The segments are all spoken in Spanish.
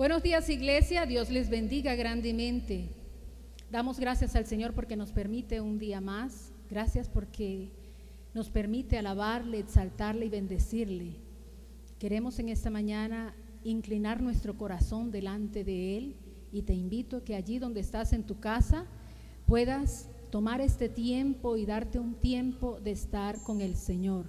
Buenos días, iglesia. Dios les bendiga grandemente. Damos gracias al Señor porque nos permite un día más. Gracias porque nos permite alabarle, exaltarle y bendecirle. Queremos en esta mañana inclinar nuestro corazón delante de Él y te invito a que allí donde estás en tu casa puedas tomar este tiempo y darte un tiempo de estar con el Señor,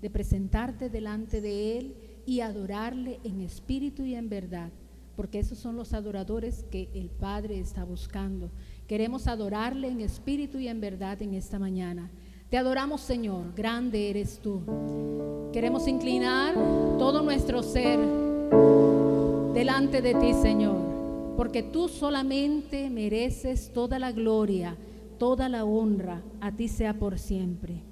de presentarte delante de Él y adorarle en espíritu y en verdad, porque esos son los adoradores que el Padre está buscando. Queremos adorarle en espíritu y en verdad en esta mañana. Te adoramos, Señor, grande eres tú. Queremos inclinar todo nuestro ser delante de ti, Señor, porque tú solamente mereces toda la gloria, toda la honra, a ti sea por siempre.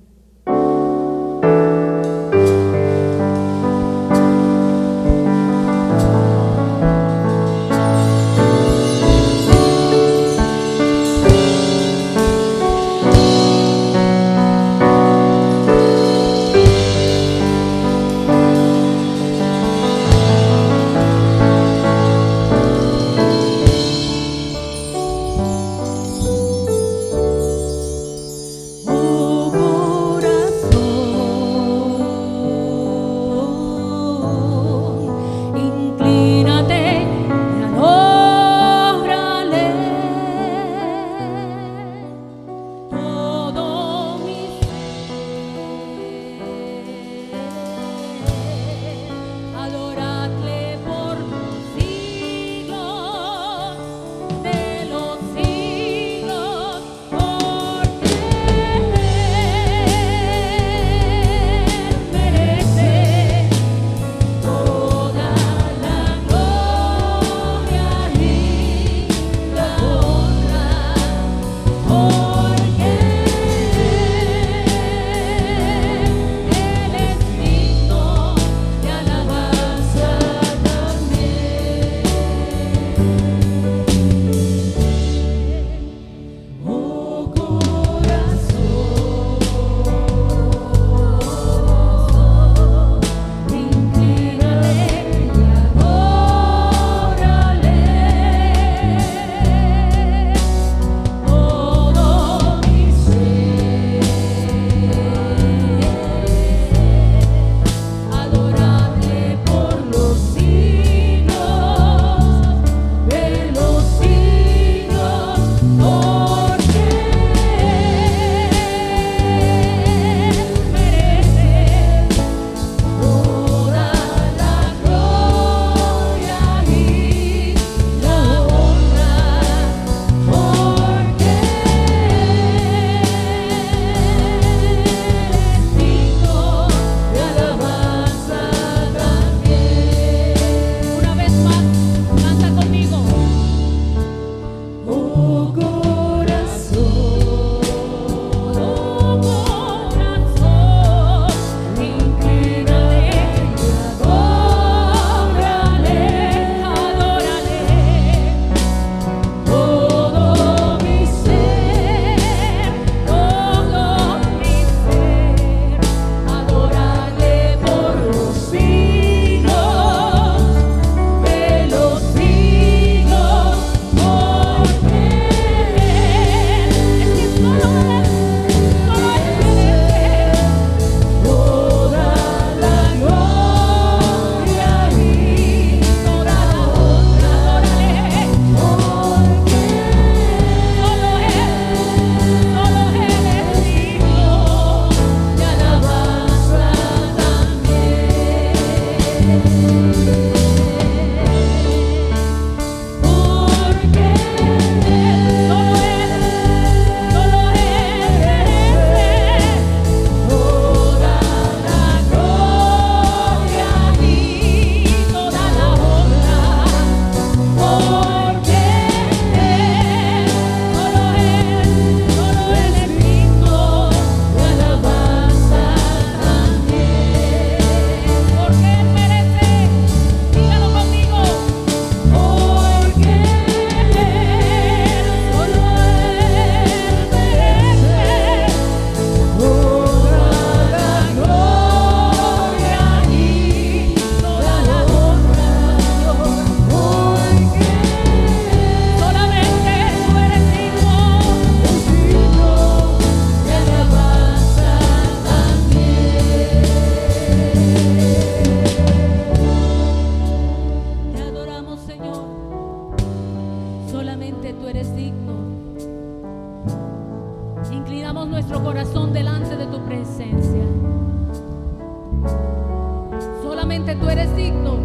cante, tú eres digno.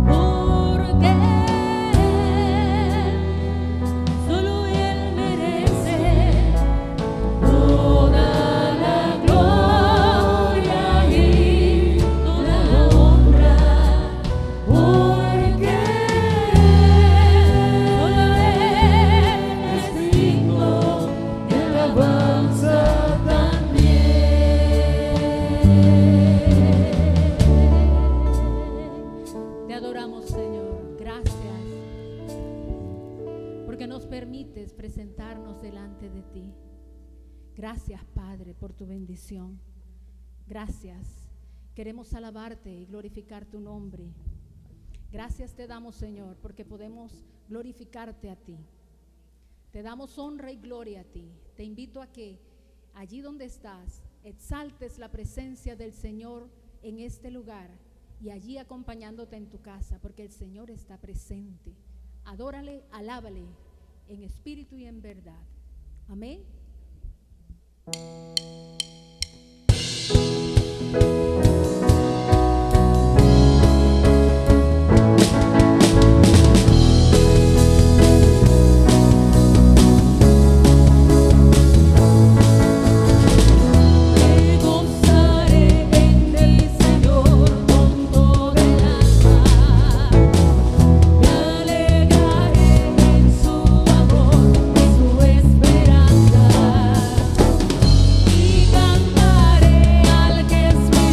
Porque solo Él merece toda la gloria y toda la honra. Porque solo Él es digno de alabanza también. Te adoramos, Señor. Gracias porque nos permites presentarnos delante de ti. Gracias, Padre, por tu bendición. Gracias. Queremos alabarte y glorificar tu nombre. Gracias te damos, Señor, porque podemos glorificarte a ti. Te damos honra y gloria a ti. Te invito a que allí donde estás, exaltes la presencia del Señor en este lugar y allí acompañándote en tu casa, porque el Señor está presente. Adórale, alábale en espíritu y en verdad. Amén. Me gozaré en el Señor con toda el alma, me alegraré en su amor y su esperanza, y cantaré al que es mi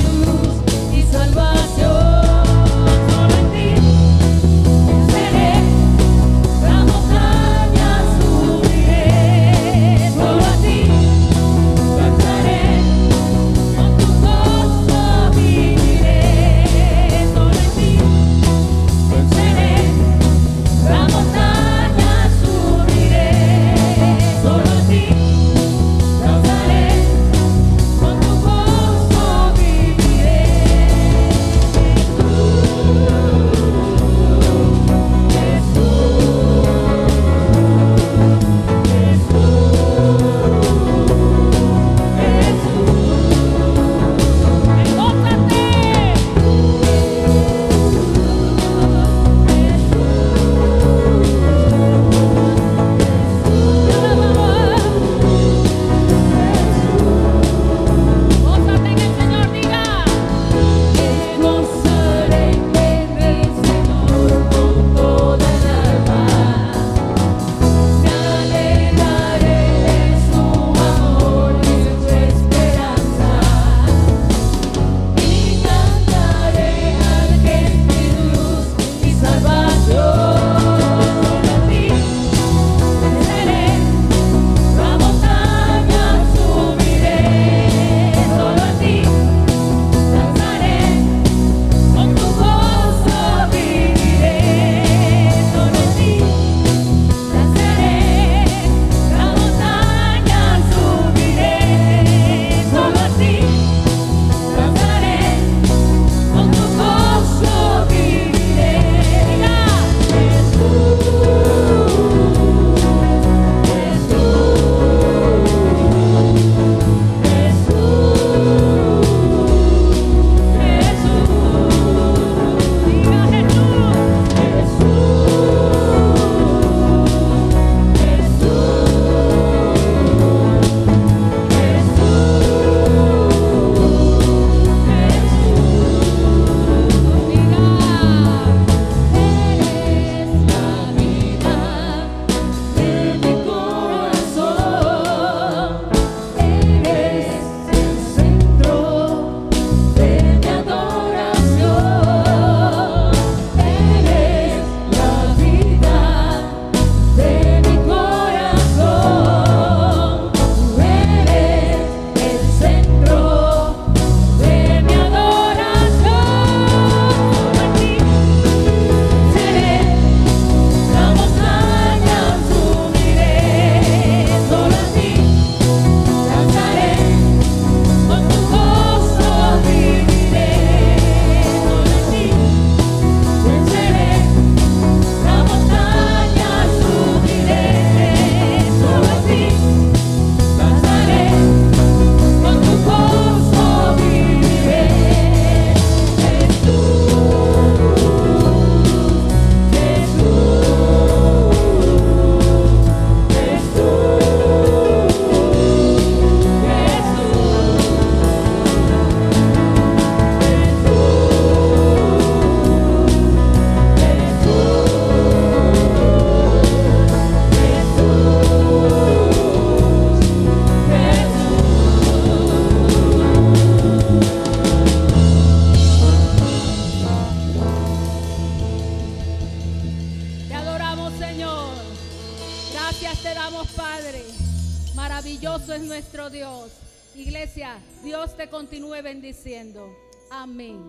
Maravilloso es nuestro Dios. Iglesia, Dios te continúe bendiciendo. Amén.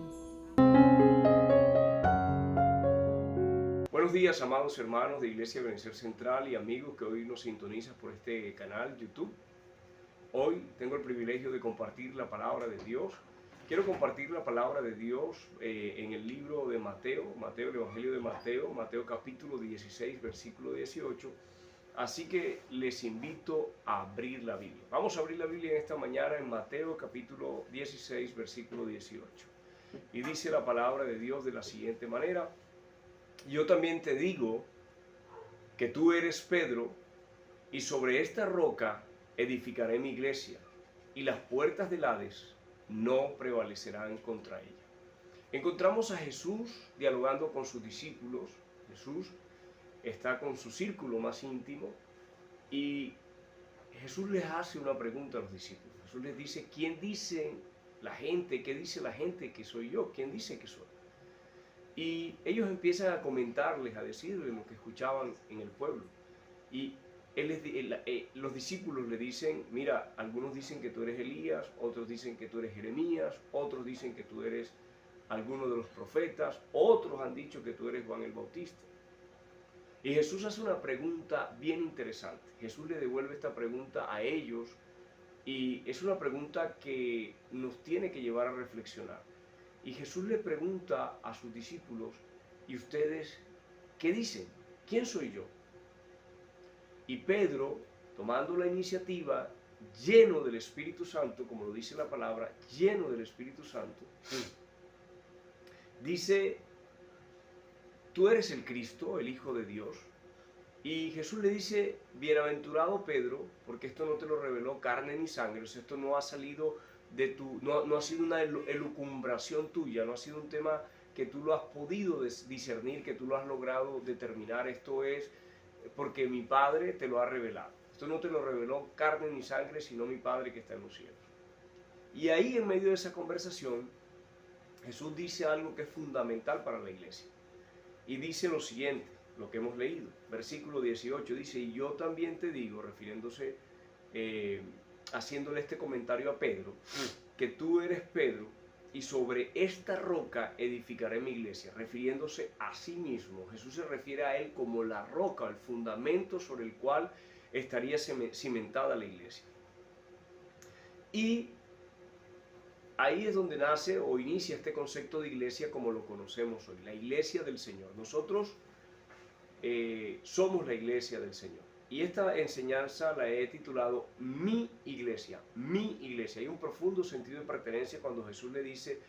Buenos días, amados hermanos de Iglesia Ebenecer Central y amigos que hoy nos sintonizan por este canal YouTube. Hoy tengo el privilegio de compartir la palabra de Dios. Quiero compartir la palabra de Dios en el libro de Mateo, el Evangelio de Mateo, Mateo capítulo 16, versículo 18. Así que les invito a abrir la Biblia. Vamos a abrir la Biblia en esta mañana en Mateo capítulo 16, versículo 18. Y dice la palabra de Dios de la siguiente manera: yo también te digo que tú eres Pedro, y sobre esta roca edificaré mi iglesia, y las puertas del Hades no prevalecerán contra ella. Encontramos a Jesús dialogando con sus discípulos. Jesús está con su círculo más íntimo y Jesús les hace una pregunta a los discípulos. Jesús les dice: ¿quién dice la gente? ¿Qué dice la gente que soy yo? ¿Quién dice que soy? Y ellos empiezan a comentarles, a decirles lo que escuchaban en el pueblo. Y los discípulos le dicen: mira, algunos dicen que tú eres Elías, otros dicen que tú eres Jeremías, otros dicen que tú eres alguno de los profetas, otros han dicho que tú eres Juan el Bautista. Y Jesús hace una pregunta bien interesante. Jesús le devuelve esta pregunta a ellos y es una pregunta que nos tiene que llevar a reflexionar. Y Jesús le pregunta a sus discípulos: ¿y ustedes qué dicen? ¿Quién soy yo? Y Pedro, tomando la iniciativa, lleno del Espíritu Santo, como lo dice la palabra, lleno del Espíritu Santo, dice: tú eres el Cristo, el Hijo de Dios. Y Jesús le dice: bienaventurado Pedro, porque esto no te lo reveló carne ni sangre, o sea, esto no ha salido de tu, no ha sido una elucubración tuya, no ha sido un tema que tú lo has podido discernir, que tú lo has logrado determinar. Esto es porque mi Padre te lo ha revelado. Esto no te lo reveló carne ni sangre, sino mi Padre que está en los cielos. Y ahí, en medio de esa conversación, Jesús dice algo que es fundamental para la iglesia. Y dice lo siguiente, lo que hemos leído. Versículo 18 dice: y yo también te digo, refiriéndose, haciéndole este comentario a Pedro, que tú eres Pedro, y sobre esta roca edificaré mi iglesia, refiriéndose a sí mismo. Jesús se refiere a él como la roca, el fundamento sobre el cual estaría cimentada la iglesia. Y ahí es donde nace o inicia este concepto de iglesia como lo conocemos hoy, la iglesia del Señor. Nosotros somos la iglesia del Señor. Y esta enseñanza la he titulado Mi Iglesia, Mi Iglesia. Hay un profundo sentido de pertenencia cuando Jesús le dice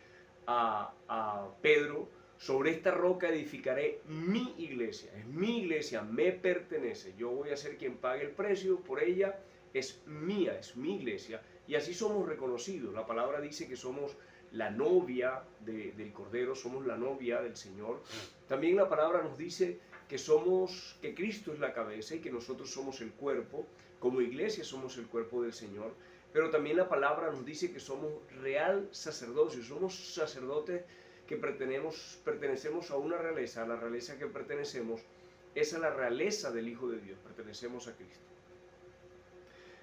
a Pedro: sobre esta roca edificaré mi iglesia. Es mi iglesia, me pertenece. Yo voy a ser quien pague el precio por ella. Es mía, es mi iglesia. Y así somos reconocidos. La palabra dice que somos la novia del Cordero, somos la novia del Señor. También la palabra nos dice que Cristo es la cabeza y que nosotros somos el cuerpo. Como iglesia somos el cuerpo del Señor. Pero también la palabra nos dice que somos real sacerdocio, somos sacerdotes que pertenecemos a una realeza. A la realeza que pertenecemos es a la realeza del Hijo de Dios, pertenecemos a Cristo.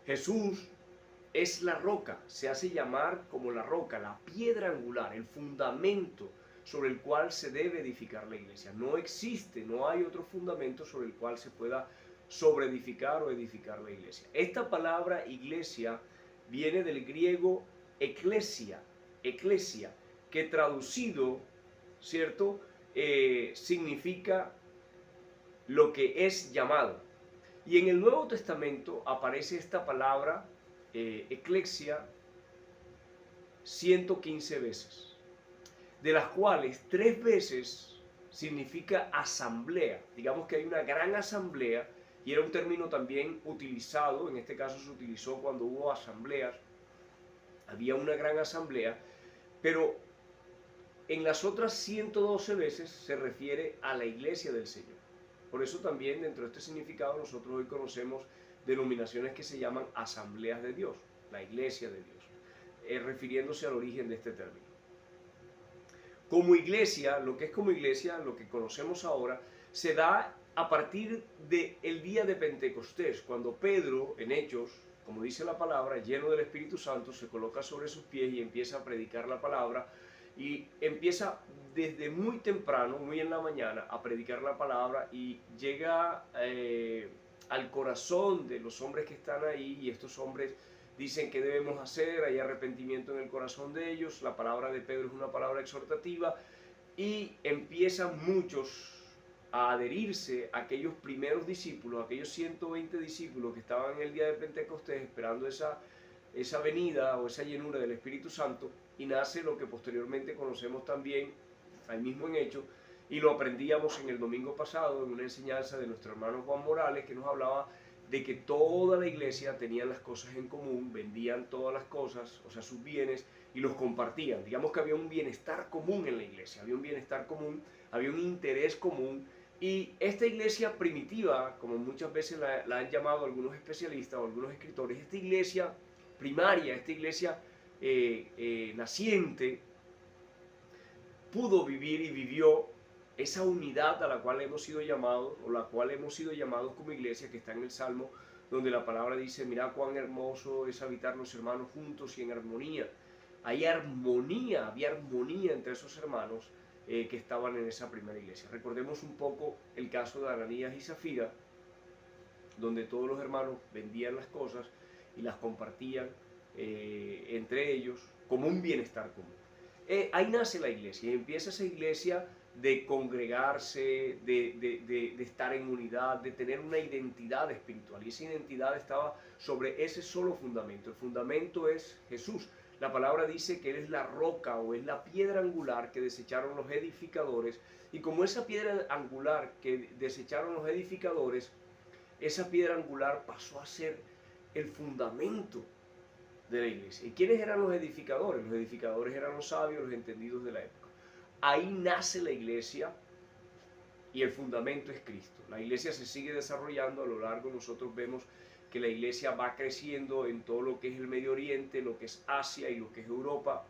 Jesús es la roca, se hace llamar como la roca, la piedra angular, el fundamento sobre el cual se debe edificar la iglesia. No existe, no hay otro fundamento sobre el cual se pueda sobreedificar o edificar la iglesia. Esta palabra iglesia viene del griego eklesia, que traducido, ¿cierto?, significa lo que es llamado. Y en el Nuevo Testamento aparece esta palabra eclesia 115 veces, de las cuales 3 veces significa asamblea. Digamos que hay una gran asamblea, y era un término también utilizado, en este caso se utilizó cuando hubo asambleas, había una gran asamblea, pero en las otras 112 veces se refiere a la iglesia del Señor. Por eso también dentro de este significado nosotros hoy conocemos denominaciones que se llaman asambleas de Dios, la iglesia de Dios, refiriéndose al origen de este término. Como iglesia, lo que es como iglesia, lo que conocemos ahora, se da a partir del día de Pentecostés, cuando Pedro, en Hechos, como dice la palabra, lleno del Espíritu Santo, se coloca sobre sus pies y empieza a predicar la palabra, y empieza desde muy temprano, muy en la mañana, a predicar la palabra, y llega al corazón de los hombres que están ahí, y estos hombres dicen qué debemos hacer, hay arrepentimiento en el corazón de ellos, la palabra de Pedro es una palabra exhortativa, y empiezan muchos a adherirse a aquellos primeros discípulos, aquellos 120 discípulos que estaban en el día de Pentecostés esperando esa venida o esa llenura del Espíritu Santo, y nace lo que posteriormente conocemos también, ahí mismo en Hechos, y lo aprendíamos en el domingo pasado en una enseñanza de nuestro hermano Juan Morales, que nos hablaba de que toda la iglesia tenía las cosas en común, vendían todas las cosas, o sea, sus bienes, y los compartían. Digamos que había un bienestar común en la iglesia, había un bienestar común, había un interés común, y esta iglesia primitiva, como muchas veces la han llamado algunos especialistas o algunos escritores, esta iglesia primaria, esta iglesia naciente, pudo vivir y vivió esa unidad a la cual hemos sido llamados, o la cual hemos sido llamados como iglesia, que está en el Salmo, donde la palabra dice, mira cuán hermoso es habitar los hermanos juntos y en armonía. Hay armonía, había armonía entre esos hermanos que estaban en esa primera iglesia. Recordemos un poco el caso de Ananías y Zafira, donde todos los hermanos vendían las cosas y las compartían entre ellos como un bienestar común. Ahí nace la iglesia, y empieza esa iglesia de congregarse, de estar en unidad, de tener una identidad espiritual, y esa identidad estaba sobre ese solo fundamento. El fundamento es Jesús. La palabra dice que Él es la roca, o es la piedra angular que desecharon los edificadores, y como esa piedra angular que desecharon los edificadores, esa piedra angular pasó a ser el fundamento de la iglesia. ¿Y quiénes eran los edificadores? Los edificadores eran los sabios, los entendidos de la época. Ahí nace la iglesia, y el fundamento es Cristo. La iglesia se sigue desarrollando a lo largo. Nosotros vemos que la iglesia va creciendo en todo lo que es el Medio Oriente, lo que es Asia y lo que es Europa,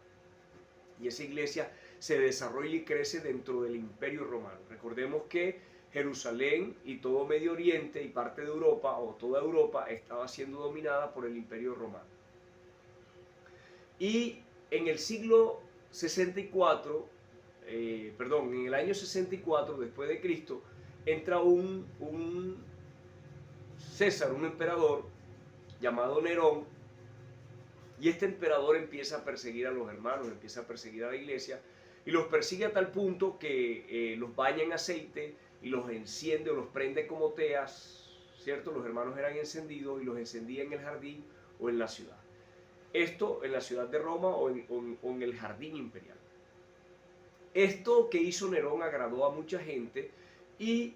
y esa iglesia se desarrolla y crece dentro del Imperio Romano. Recordemos que Jerusalén y todo Medio Oriente y parte de Europa, o toda Europa, estaba siendo dominada por el Imperio Romano. Y en el siglo 64, en el año 64 después de Cristo, entra un César, un emperador llamado Nerón, y este emperador empieza a perseguir a los hermanos, empieza a perseguir a la iglesia, y los persigue a tal punto que los baña en aceite y los enciende o los prende como teas, ¿cierto? Los hermanos eran encendidos y los encendía en el jardín o en la ciudad. Esto en la ciudad de Roma o en el jardín imperial. Esto que hizo Nerón agradó a mucha gente, y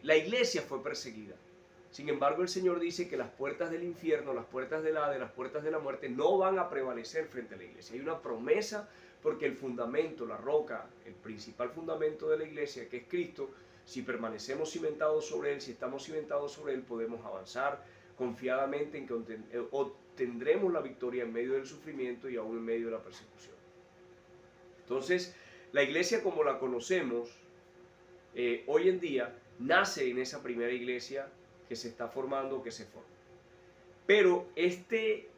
la iglesia fue perseguida. Sin embargo, el Señor dice que las puertas del infierno, las puertas del Hades, las puertas de la muerte no van a prevalecer frente a la iglesia. Hay una promesa, porque el fundamento, la roca, el principal fundamento de la iglesia, que es Cristo, si permanecemos cimentados sobre Él, si estamos cimentados sobre Él, podemos avanzar confiadamente en que obtendremos la victoria en medio del sufrimiento y aún en medio de la persecución. Entonces, la iglesia como la conocemos hoy en día nace en esa primera iglesia que se está formando, que se forma. Pero este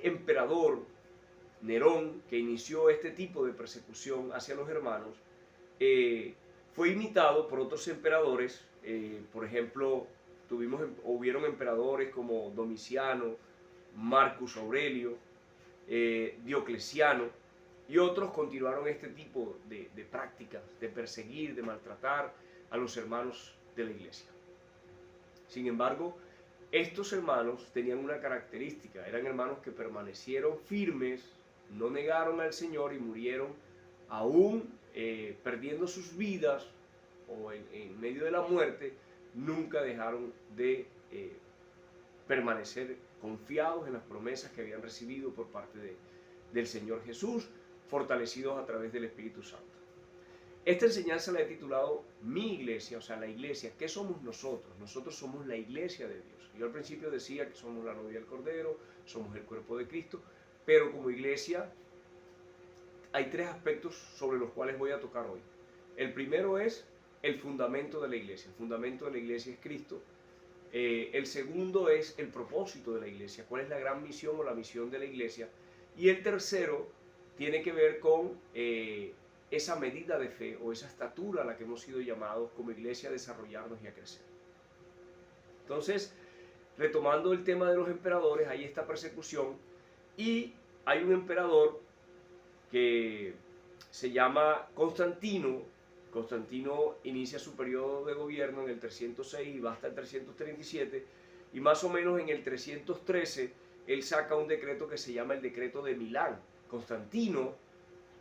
emperador Nerón, que inició este tipo de persecución hacia los hermanos, fue imitado por otros emperadores. Por ejemplo, hubieron emperadores como Domiciano, Marcus Aurelio, Diocleciano, y otros continuaron este tipo de prácticas de perseguir, de maltratar a los hermanos de la iglesia. Sin embargo, estos hermanos tenían una característica: eran hermanos que permanecieron firmes, no negaron al Señor y murieron aún perdiendo sus vidas o en medio de la muerte. Nunca dejaron de permanecer confiados en las promesas que habían recibido por parte del Señor Jesús, fortalecidos a través del Espíritu Santo. Esta enseñanza la he titulado Mi Iglesia, o sea, la iglesia. ¿Qué somos nosotros? Nosotros somos la iglesia de Dios. Yo al principio decía que somos la novia del Cordero, somos el cuerpo de Cristo, pero como iglesia hay tres aspectos sobre los cuales voy a tocar hoy. El primero es el fundamento de la iglesia. El fundamento de la iglesia es Cristo. El segundo es el propósito de la iglesia, cuál es la gran misión o la misión de la iglesia. Y el tercero tiene que ver con esa medida de fe o esa estatura a la que hemos sido llamados como iglesia a desarrollarnos y a crecer. Entonces, retomando el tema de los emperadores, hay esta persecución y hay un emperador que se llama Constantino. Constantino inicia su periodo de gobierno en el 306 y va hasta el 337, y más o menos en el 313 él saca un decreto que se llama el decreto de Milán. Constantino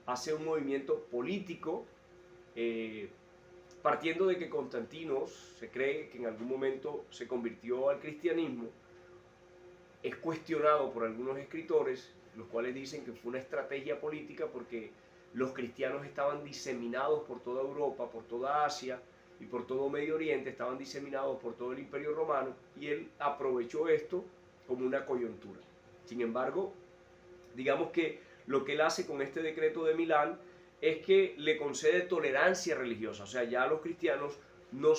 hace un movimiento político, partiendo de que Constantino se cree que en algún momento se convirtió al cristianismo. Es cuestionado por algunos escritores, los cuales dicen que fue una estrategia política porque los cristianos estaban diseminados por toda Europa, por toda Asia y por todo Medio Oriente, estaban diseminados por todo el Imperio Romano, y él aprovechó esto como una coyuntura. Sin embargo, digamos que lo que él hace con este decreto de Milán es que le concede tolerancia religiosa, o sea, ya los cristianos no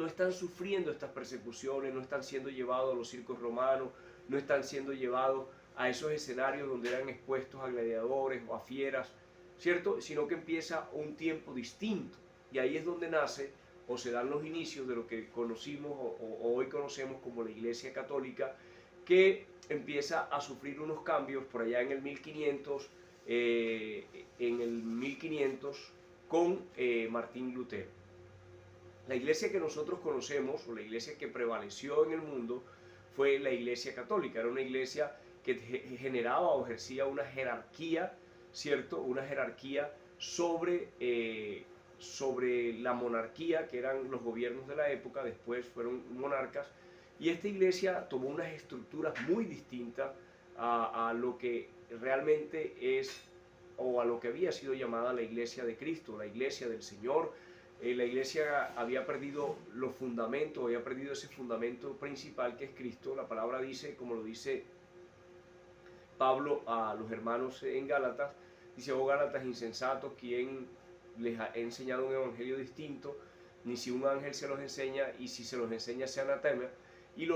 están sufriendo estas persecuciones, no están siendo llevados a los circos romanos, no están siendo llevados a esos escenarios donde eran expuestos a gladiadores o a fieras, ¿cierto? Sino que empieza un tiempo distinto, y ahí es donde nace o se dan los inicios de lo que conocimos o hoy conocemos como la Iglesia Católica, que empieza a sufrir unos cambios por allá en el 1500, con Martín Lutero. La iglesia que nosotros conocemos, o la iglesia que prevaleció en el mundo, fue la Iglesia Católica. Era una iglesia que generaba o ejercía una jerarquía, ¿cierto? Una jerarquía sobre la monarquía, que eran los gobiernos de la época. Después fueron monarcas, y esta iglesia tomó unas estructuras muy distintas a lo que realmente es, o a lo que había sido llamada la iglesia de Cristo, la iglesia del Señor. La iglesia había perdido los fundamentos, había perdido ese fundamento principal que es Cristo. La palabra dice, como lo dice Pablo a los hermanos en Gálatas, dice: oh Gálatas insensatos, ¿quién les ha enseñado un evangelio distinto? Ni si un ángel se los enseña, y si se los enseña sea anatema. Y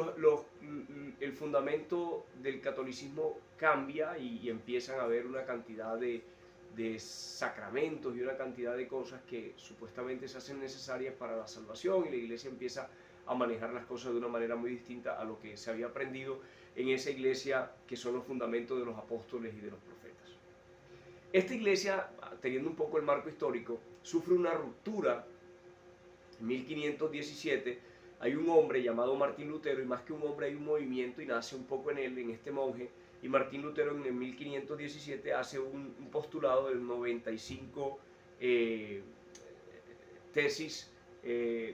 el fundamento del catolicismo cambia, y empiezan a haber una cantidad de sacramentos y una cantidad de cosas que supuestamente se hacen necesarias para la salvación, y la iglesia empieza a manejar las cosas de una manera muy distinta a lo que se había aprendido en esa iglesia que son los fundamentos de los apóstoles y de los profetas. Esta iglesia, teniendo un poco el marco histórico, sufre una ruptura en 1517. Hay un hombre llamado Martín Lutero, y más que un hombre hay un movimiento, y nace un poco en él, en este monje. Y Martín Lutero en 1517 hace un postulado de 95 tesis,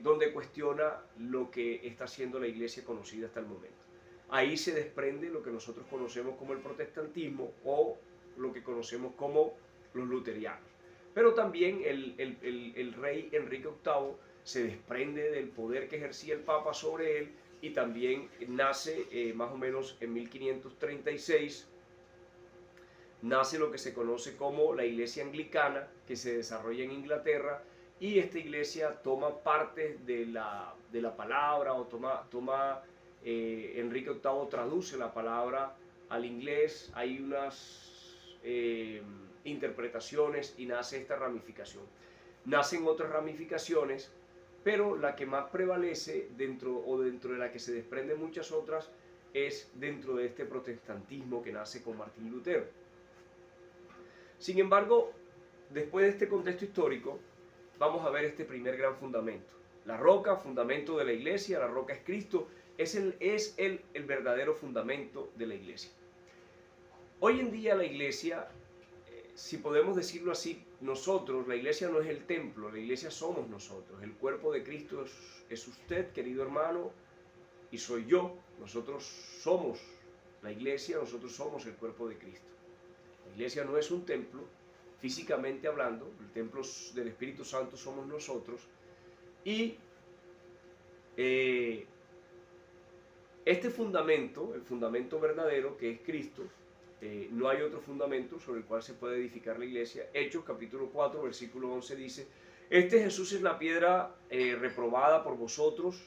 donde cuestiona lo que está haciendo la iglesia conocida hasta el momento. Ahí se desprende lo que nosotros conocemos como el protestantismo, o lo que conocemos como los luterianos. Pero también el rey Enrique VIII se desprende del poder que ejercía el Papa sobre él, y también nace más o menos en 1536, nace lo que se conoce como la Iglesia Anglicana, que se desarrolla en Inglaterra, y esta iglesia toma parte de la palabra, o Enrique VIII traduce la palabra al inglés. Hay unas interpretaciones, y nace esta ramificación. Nacen otras ramificaciones, pero la que más prevalece dentro de la que se desprenden muchas otras es dentro de este protestantismo que nace con Martín Lutero. Sin embargo, después de este contexto histórico, vamos a ver este primer gran fundamento. La roca, fundamento de la iglesia, la roca es Cristo, es el verdadero fundamento de la iglesia. Hoy en día la iglesia, si podemos decirlo así, nosotros, la iglesia no es el templo, la iglesia somos nosotros. El cuerpo de Cristo es usted, querido hermano, y soy yo. Nosotros somos la iglesia, nosotros somos el cuerpo de Cristo. La iglesia no es un templo, físicamente hablando, el templo del Espíritu Santo somos nosotros. Y este fundamento, el fundamento verdadero que es Cristo, no hay otro fundamento sobre el cual se puede edificar la iglesia. Hechos capítulo 4, versículo 11 dice: este Jesús es la piedra reprobada por vosotros,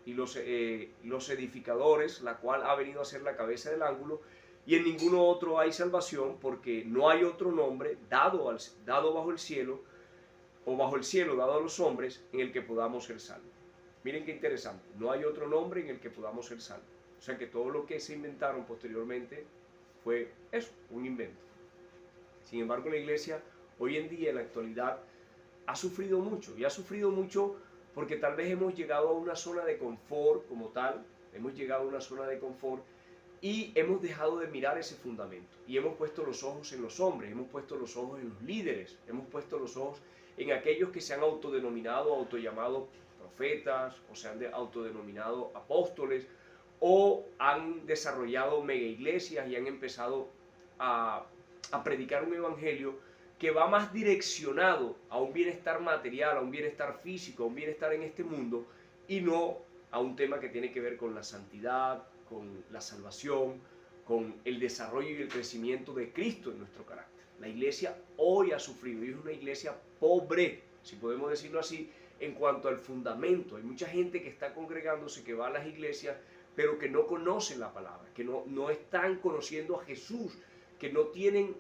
y los edificadores, la cual ha venido a ser la cabeza del ángulo, y en ninguno otro hay salvación, porque no hay otro nombre dado bajo el cielo, o bajo el cielo dado a los hombres, en el que podamos ser salvos. Miren qué interesante, no hay otro nombre en el que podamos ser salvos. O sea que todo lo que se inventaron posteriormente fue eso, un invento. Sin embargo, la iglesia hoy en día, en la actualidad, ha sufrido mucho, y ha sufrido mucho porque tal vez hemos llegado a una zona de confort como tal, hemos llegado a una zona de confort y hemos dejado de mirar ese fundamento, y hemos puesto los ojos en los hombres, hemos puesto los ojos en los líderes, hemos puesto los ojos en aquellos que se han autodenominado, autollamado profetas, o se han autodenominado apóstoles, o han desarrollado mega iglesias y han empezado a predicar un evangelio que va más direccionado a un bienestar material, a un bienestar físico, a un bienestar en este mundo, y no a un tema que tiene que ver con la santidad, con la salvación, con el desarrollo y el crecimiento de Cristo en nuestro carácter. La iglesia hoy ha sufrido, y es una iglesia pobre, si podemos decirlo así, en cuanto al fundamento. Hay mucha gente que está congregándose, que va a las iglesias, pero que no conocen la palabra, que no están conociendo a Jesús, que no tienen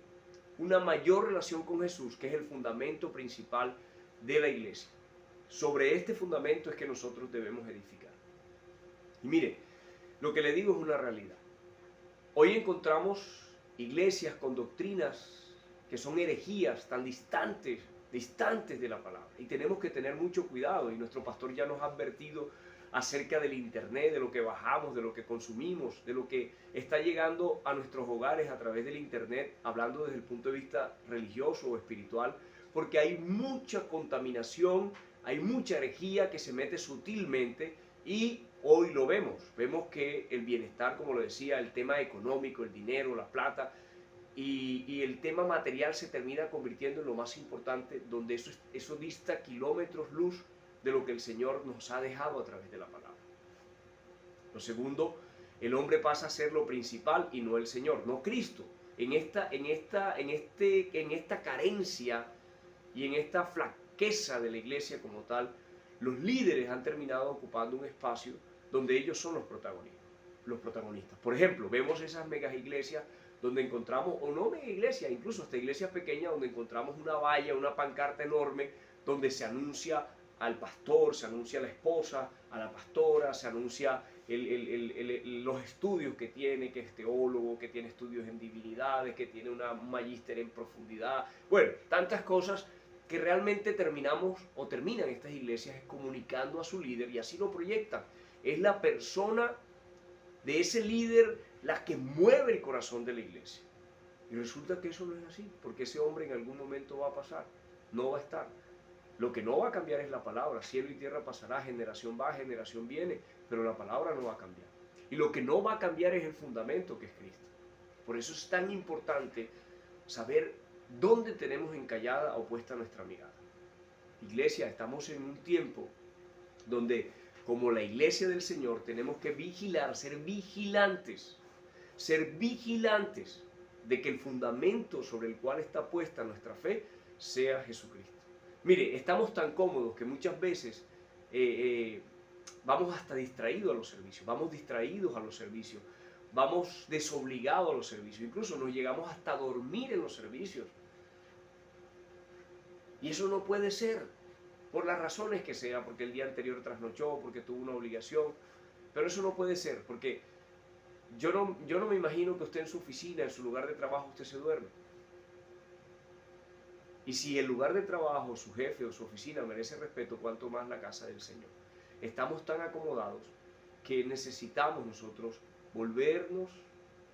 una mayor relación con Jesús, que es el fundamento principal de la iglesia. Sobre este fundamento es que nosotros debemos edificar. Y mire, lo que le digo es una realidad. Hoy encontramos iglesias con doctrinas que son herejías tan distantes de la palabra, y tenemos que tener mucho cuidado, y nuestro pastor ya nos ha advertido acerca del internet, de lo que bajamos, de lo que consumimos, de lo que está llegando a nuestros hogares a través del internet, hablando desde el punto de vista religioso o espiritual, porque hay mucha contaminación, hay mucha herejía que se mete sutilmente, y hoy lo vemos que el bienestar, como lo decía, el tema económico, el dinero, la plata, y el tema material se termina convirtiendo en lo más importante, donde eso dista kilómetros luz de lo que el Señor nos ha dejado a través de la palabra. Lo segundo, el hombre pasa a ser lo principal y no el Señor, no Cristo. En esta carencia y en esta flaqueza de la iglesia como tal, los líderes han terminado ocupando un espacio donde ellos son los protagonistas. Por ejemplo, vemos esas megas iglesias donde encontramos, o no mega iglesias, incluso hasta iglesias pequeñas, donde encontramos una valla, una pancarta enorme, donde se anuncia al pastor, se anuncia a la esposa, a la pastora, se anuncia los estudios que tiene, que es teólogo, que tiene estudios en divinidades, que tiene un magíster en profundidad. Bueno, tantas cosas que realmente terminan estas iglesias comunicando a su líder, y así lo proyectan. Es la persona de ese líder la que mueve el corazón de la iglesia. Y resulta que eso no es así, porque ese hombre en algún momento va a pasar, no va a estar. Lo que no va a cambiar es la palabra. Cielo y tierra pasará, generación va, generación viene, pero la palabra no va a cambiar. Y lo que no va a cambiar es el fundamento, que es Cristo. Por eso es tan importante saber dónde tenemos encallada o puesta nuestra mirada. Iglesia, estamos en un tiempo donde, como la iglesia del Señor, tenemos que vigilar, ser vigilantes de que el fundamento sobre el cual está puesta nuestra fe sea Jesucristo. Mire, estamos tan cómodos que muchas veces vamos hasta distraídos a los servicios, vamos desobligados a los servicios, incluso nos llegamos hasta a dormir en los servicios. Y eso no puede ser, por las razones que sea, porque el día anterior trasnochó, porque tuvo una obligación, pero eso no puede ser, porque yo no me imagino que usted en su oficina, en su lugar de trabajo, usted se duerme. Y si el lugar de trabajo, su jefe o su oficina merece respeto, cuanto más la casa del Señor. Estamos tan acomodados que necesitamos nosotros volvernos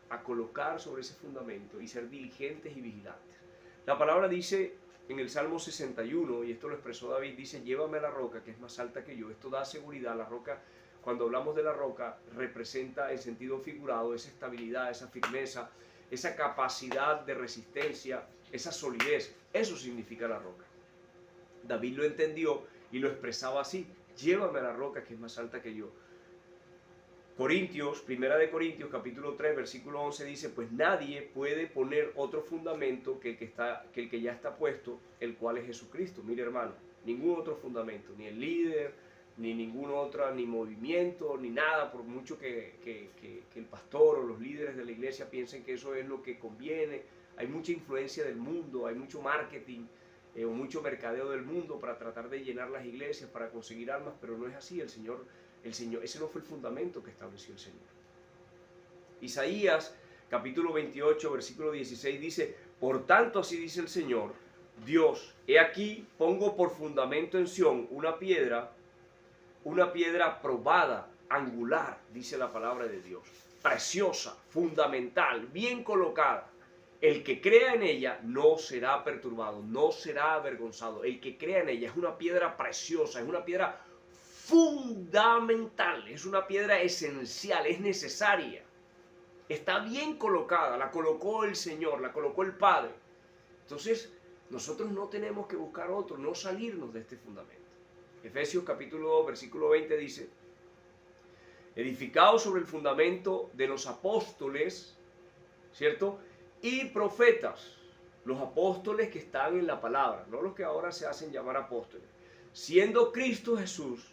a colocar sobre ese fundamento y ser diligentes y vigilantes. La palabra dice en el Salmo 61, y esto lo expresó David, dice: llévame a la roca que es más alta que yo. Esto da seguridad. La roca, cuando hablamos de la roca, representa en sentido figurado esa estabilidad, esa firmeza, esa capacidad de resistencia, esa solidez. Eso significa la roca. David lo entendió y lo expresaba así: llévame a la roca que es más alta que yo. Primera de Corintios, capítulo 3, versículo 11 dice: pues nadie puede poner otro fundamento que el que ya está puesto, el cual es Jesucristo. Mire, hermano, ningún otro fundamento, ni el líder, ni ningún otro, ni movimiento, ni nada, por mucho que el pastor o los líderes de la iglesia piensen que eso es lo que conviene. Hay mucha influencia del mundo, hay mucho marketing o mucho mercadeo del mundo para tratar de llenar las iglesias, para conseguir almas, pero no es así. El Señor, ese no fue el fundamento que estableció el Señor. Isaías capítulo 28, versículo 16 dice: por tanto así dice el Señor, Dios, he aquí pongo por fundamento en Sión una piedra probada, angular, dice la palabra de Dios, preciosa, fundamental, bien colocada. El que crea en ella no será perturbado, no será avergonzado. El que crea en ella es una piedra preciosa, es una piedra fundamental, es una piedra esencial, es necesaria. Está bien colocada, la colocó el Señor, la colocó el Padre. Entonces, nosotros no tenemos que buscar otro, no salirnos de este fundamento. Efesios capítulo 2, versículo 20 dice: edificados sobre el fundamento de los apóstoles, ¿cierto?, y profetas, los apóstoles que están en la palabra, no los que ahora se hacen llamar apóstoles, siendo Cristo Jesús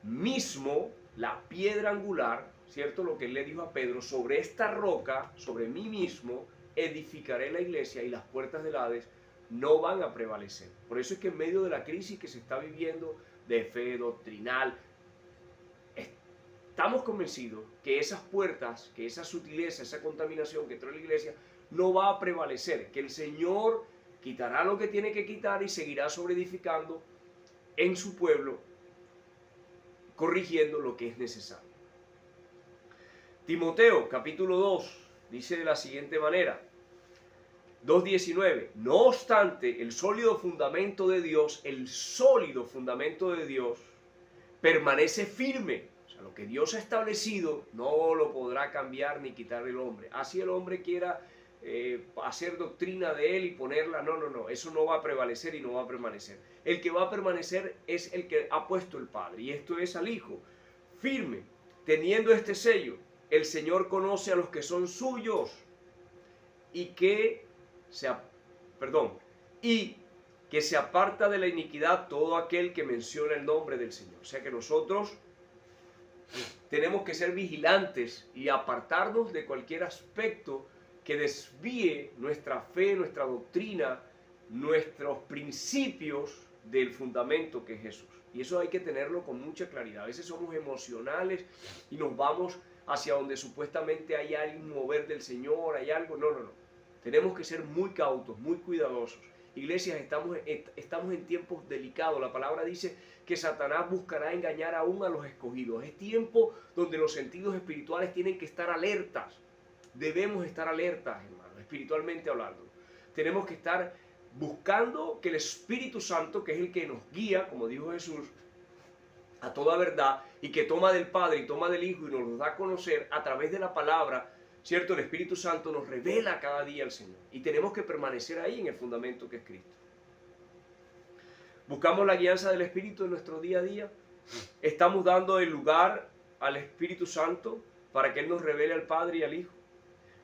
mismo la piedra angular, ¿cierto?, lo que él le dijo a Pedro: sobre esta roca, sobre mí mismo, edificaré la iglesia y las puertas del Hades no van a prevalecer. Por eso es que en medio de la crisis que se está viviendo de fe doctrinal, estamos convencidos que esas puertas, que esa sutileza, esa contaminación que trae la iglesia no va a prevalecer, que el Señor quitará lo que tiene que quitar y seguirá sobreedificando en su pueblo, corrigiendo lo que es necesario. Timoteo capítulo 2 dice de la siguiente manera, 2:19: no obstante, el sólido fundamento de Dios permanece firme. O sea, lo que Dios ha establecido no lo podrá cambiar ni quitar el hombre. Así el hombre quiera hacer doctrina de él y ponerla, no, eso no va a prevalecer y no va a permanecer. El que va a permanecer es el que ha puesto el Padre, y esto es al Hijo. Firme, teniendo este sello: el Señor conoce a los que son suyos y que se aparta de la iniquidad todo aquel que menciona el nombre del Señor. O sea que nosotros tenemos que ser vigilantes y apartarnos de cualquier aspecto que desvíe nuestra fe, nuestra doctrina, nuestros principios del fundamento que es Jesús. Y eso hay que tenerlo con mucha claridad. A veces somos emocionales y nos vamos hacia donde supuestamente hay algún mover del Señor, hay algo. No. Tenemos que ser muy cautos, muy cuidadosos. Iglesias, estamos en tiempos delicados. La palabra dice que Satanás buscará engañar aún a los escogidos. Es tiempo donde los sentidos espirituales tienen que estar alertas. Debemos estar alertas, hermanos, espiritualmente hablando. Tenemos que estar buscando que el Espíritu Santo, que es el que nos guía, como dijo Jesús, a toda verdad, y que toma del Padre y toma del Hijo y nos lo da a conocer a través de la palabra, ¿cierto? El Espíritu Santo nos revela cada día al Señor. Y tenemos que permanecer ahí en el fundamento que es Cristo. ¿Buscamos la guianza del Espíritu en nuestro día a día? ¿Estamos dando el lugar al Espíritu Santo para que Él nos revele al Padre y al Hijo?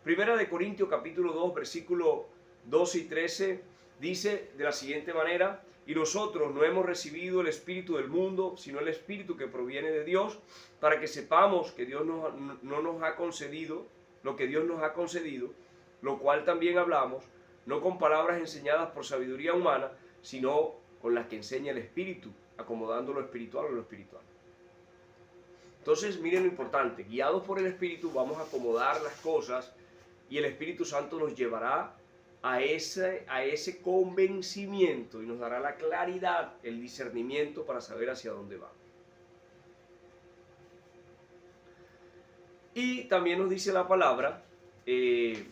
Primera de Corintios capítulo 2, versículo 12 y 13, dice de la siguiente manera: y nosotros no hemos recibido el espíritu del mundo, sino el espíritu que proviene de Dios, para que sepamos que Dios no nos ha concedido lo que Dios nos ha concedido, lo cual también hablamos, no con palabras enseñadas por sabiduría humana, sino con las que enseña el Espíritu, acomodando lo espiritual a lo espiritual. Entonces, miren lo importante: guiados por el Espíritu vamos a acomodar las cosas y el Espíritu Santo nos llevará a ese convencimiento y nos dará la claridad, el discernimiento para saber hacia dónde va. Y también nos dice la palabra que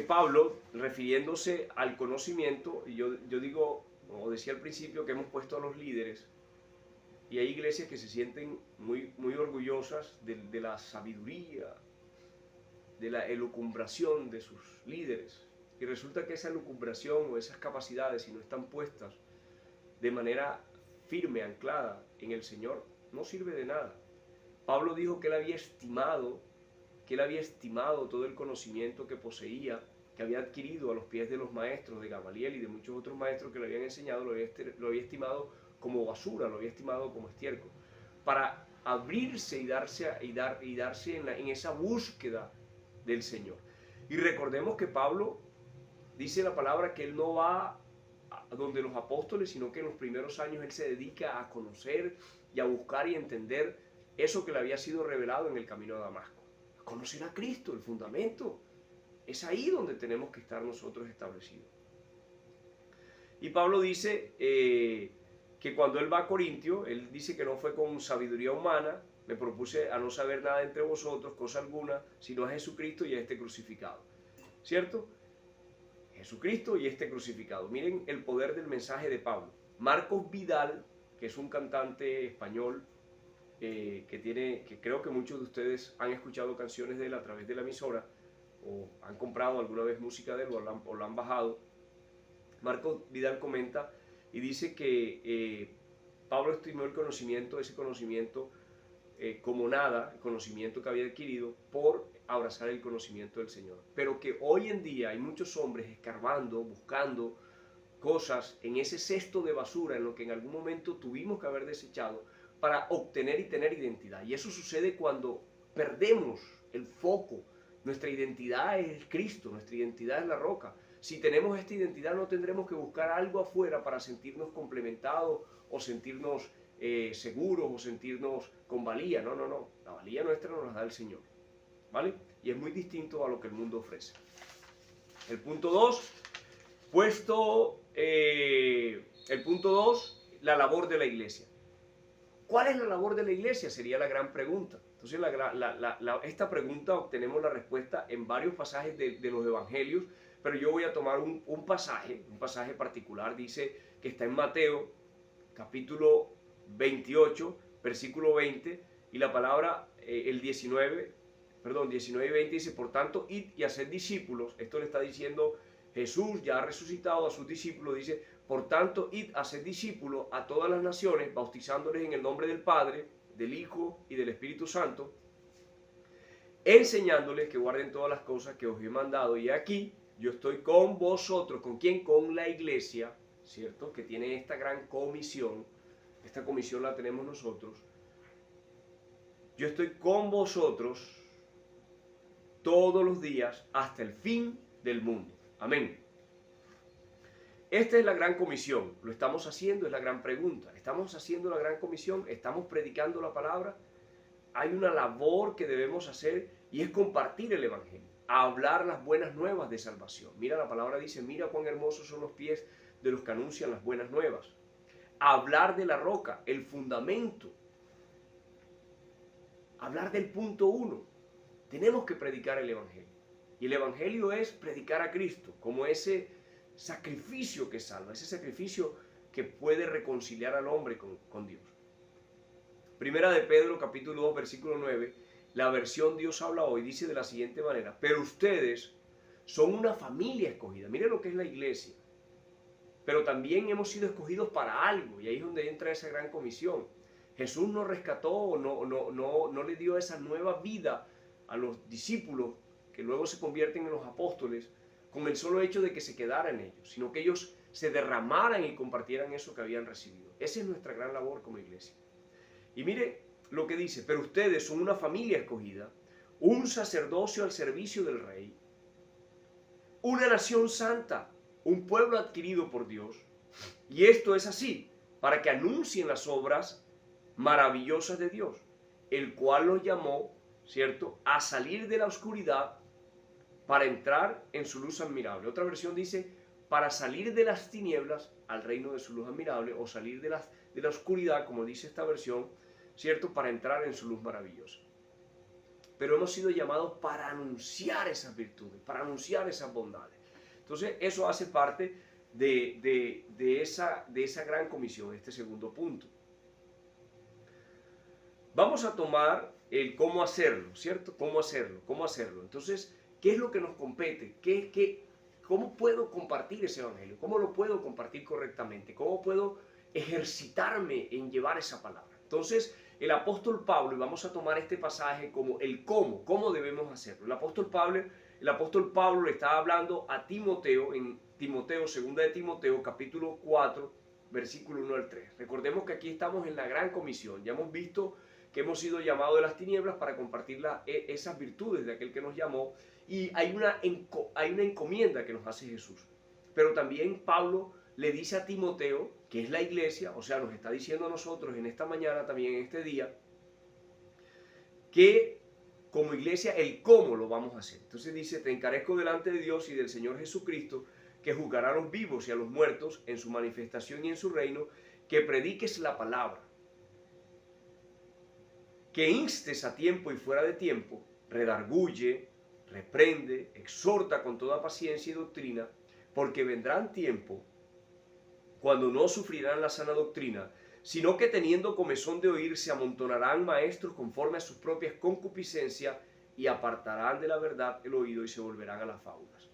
Pablo, refiriéndose al conocimiento, y yo digo, como decía al principio, que hemos puesto a los líderes, y hay iglesias que se sienten muy orgullosas de la sabiduría, de la elucubración de sus líderes, y resulta que esa elucubración o esas capacidades, si no están puestas de manera firme, anclada en el Señor, no sirve de nada. Pablo dijo que él había estimado todo el conocimiento que poseía que había adquirido a los pies de los maestros de Gamaliel y de muchos otros maestros que le habían enseñado, lo había estimado como basura, lo había estimado como estiércol, para abrirse y darse en esa búsqueda del Señor. Y recordemos que Pablo dice la palabra que él no va a donde los apóstoles, sino que en los primeros años él se dedica a conocer y a buscar y entender eso que le había sido revelado en el camino a Damasco. A conocer a Cristo, el fundamento. Es ahí donde tenemos que estar nosotros establecidos. Y Pablo dice que cuando él va a Corintio, él dice que no fue con sabiduría humana, me propuse a no saber nada entre vosotros, cosa alguna, sino a Jesucristo y a este crucificado. ¿Cierto? Jesucristo y este crucificado. Miren el poder del mensaje de Pablo. Marcos Vidal, que es un cantante español, que creo que muchos de ustedes han escuchado canciones de él a través de la emisora, o han comprado alguna vez música de él, o la han bajado. Marcos Vidal comenta y dice que Pablo estimó el conocimiento, ese conocimiento como nada, el conocimiento que había adquirido por abrazar el conocimiento del Señor. Pero que hoy en día hay muchos hombres escarbando, buscando cosas en ese cesto de basura en lo que en algún momento tuvimos que haber desechado para obtener y tener identidad. Y eso sucede cuando perdemos el foco. Nuestra identidad es Cristo, nuestra identidad es la roca. Si tenemos esta identidad no tendremos que buscar algo afuera para sentirnos complementados o sentirnos seguros o sentirnos con valía. No, no, no. La valía nuestra nos la da el Señor. ¿Vale? Y es muy distinto a lo que el mundo ofrece. El punto 2, el punto 2, la labor de la iglesia. ¿Cuál es la labor de la iglesia? Sería la gran pregunta. Entonces, esta pregunta obtenemos la respuesta en varios pasajes de los evangelios, pero yo voy a tomar un pasaje particular. Dice que está en Mateo, capítulo 28, versículo 20, y la palabra, el 19 y 20 dice, por tanto, id y haced discípulos. Esto le está diciendo Jesús, ya ha resucitado, a sus discípulos, dice, por tanto, id, haced discípulos a todas las naciones, bautizándoles en el nombre del Padre, del Hijo y del Espíritu Santo, enseñándoles que guarden todas las cosas que os he mandado. Y aquí yo estoy con vosotros. ¿Con quién? Con la iglesia, ¿cierto? Que tiene esta gran comisión. Esta comisión la tenemos nosotros. Yo estoy con vosotros todos los días hasta el fin del mundo. Amén. Esta es la gran comisión. ¿Lo estamos haciendo? Es la gran pregunta. ¿Estamos haciendo la gran comisión? ¿Estamos predicando la palabra? Hay una labor que debemos hacer y es compartir el evangelio. Hablar las buenas nuevas de salvación. Mira, la palabra dice, mira cuán hermosos son los pies de los que anuncian las buenas nuevas. Hablar de la roca, el fundamento. Hablar del punto 1. Tenemos que predicar el evangelio. Y el evangelio es predicar a Cristo como ese sacrificio que salva, ese sacrificio que puede reconciliar al hombre con Dios. Primera de Pedro, capítulo 2, versículo 9, la versión Dios habla hoy, dice de la siguiente manera, pero ustedes son una familia escogida. Miren lo que es la iglesia. Pero también hemos sido escogidos para algo, y ahí es donde entra esa gran comisión. Jesús nos rescató, no le dio esa nueva vida a los discípulos que luego se convierten en los apóstoles con el solo hecho de que se quedaran ellos, sino que ellos se derramaran y compartieran eso que habían recibido. Esa es nuestra gran labor como iglesia. Y mire lo que dice, pero ustedes son una familia escogida, un sacerdocio al servicio del Rey, una nación santa, un pueblo adquirido por Dios. Y esto es así, para que anuncien las obras maravillosas de Dios, el cual los llamó, ¿cierto?, a salir de la oscuridad para entrar en su luz admirable. Otra versión dice, para salir de las tinieblas al reino de su luz admirable, o salir de la oscuridad, como dice esta versión, ¿cierto?, para entrar en su luz maravillosa. Pero hemos sido llamados para anunciar esas virtudes, para anunciar esas bondades. Entonces, eso hace parte de esa gran comisión, este segundo punto. Vamos a tomar el cómo hacerlo, ¿cierto? ¿Cómo hacerlo? Entonces, ¿qué es lo que nos compete? ¿Cómo puedo compartir ese evangelio? ¿Cómo lo puedo compartir correctamente? ¿Cómo puedo ejercitarme en llevar esa palabra? Entonces, el apóstol Pablo, y vamos a tomar este pasaje como el cómo debemos hacerlo. El apóstol Pablo el apóstol Pablo le estaba hablando a Timoteo en Timoteo, segunda de Timoteo, capítulo 4, versículo 1 al 3. Recordemos que aquí estamos en la gran comisión. Ya hemos visto que hemos sido llamados de las tinieblas para compartir esas virtudes de aquel que nos llamó, y hay una encomienda que nos hace Jesús. Pero también Pablo le dice a Timoteo, que es la iglesia, o sea, nos está diciendo a nosotros en esta mañana, también en este día, que como iglesia el cómo lo vamos a hacer. Entonces dice: te encarezco delante de Dios y del Señor Jesucristo, que juzgará a los vivos y a los muertos en su manifestación y en su reino, que prediques la palabra, que instes a tiempo y fuera de tiempo, redarguye, reprende, exhorta con toda paciencia y doctrina, porque vendrán tiempos cuando no sufrirán la sana doctrina, sino que teniendo comezón de oír se amontonarán maestros conforme a sus propias concupiscencias y apartarán de la verdad el oído y se volverán a las fábulas.